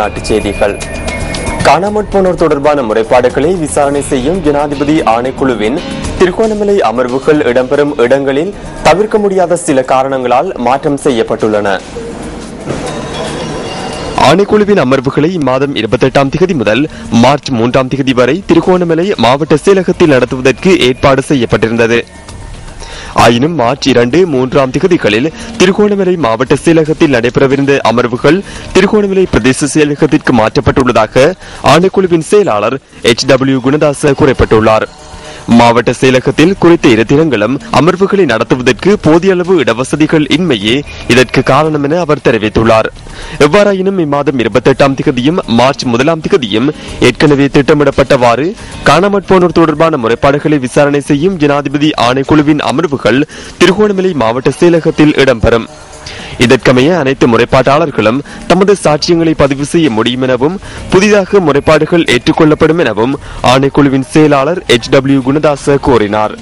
உள்நாட்டுச் செய்திகள். காணாமற் போனோர் தொடர்பான முறைப்பாடுகளை விசாரணை செய்யும் ஜனாதிபதி ஆணைக்குழுவின் திருகோணமலை அமர்வுகள் இடம்பெறும் இடங்களில் தவிர்க்க முடியாத சில காரணங்களால் மாற்றம் செய்யப்பட்டுள்ளன. ஆணைக்குழுவின் அமர்வுகளை இம்மாதம் 28ஆம் தேதி முதல் மார்ச் 3ஆம் தேதி வரை திருகோணமலை மாவட்ட செயலகத்தில் நடத்துவதற்கு ஏற்பாடு செய்யப்பட்டிருந்தது. ஆயினும் மார்ச் 2, 3ஆம் தேதிகளில் திருகோணமலை மாவட்ட செயலகத்தில் நடைபெறவிருந்த அமர்வுகள் திருகோணமலை பிரதேச செயலகத்திற்கு மாற்றப்பட்டுள்ளதாக ஆணைக்குழுவின் செயலாளர் HW குணதாச குறிப்பிட்டுள்ளார். மாவட்ட செயலகத்தில் குறித்த 2 தினங்களும் அமர்வுகளை நடத்துவதற்கு போதிய அளவு இடவசதிகள் இன்மையே இதற்கு காரணம் என அவர் தெரிவித்துள்ளார். எவ்வாறாயினும் இம்மாதம் 28ஆம் தேதியும் மார்ச் 1ஆம் தேதியும் ஏற்கனவே திட்டமிடப்பட்டவாறு காணாமற் போனோர் தொடர்பான முறைப்பாடுகளை விசாரணை செய்யும் ஜனாதிபதி ஆணைக்குழுவின் அமர்வுகள் திருகோணமலை மாவட்ட செயலகத்தில் இடம்பெறும். இதற்கமைய அனைத்து முறைப்பாட்டாளர்களும் தமது சாட்சியங்களை பதிவு செய்ய முடியும் எனவும் புதிதாக முறைப்பாடுகள் ஏற்றுக்கொள்ளப்படும் எனவும் ஆணைக்குழுவின் செயலாளர் HW குணதாச கூறினார்.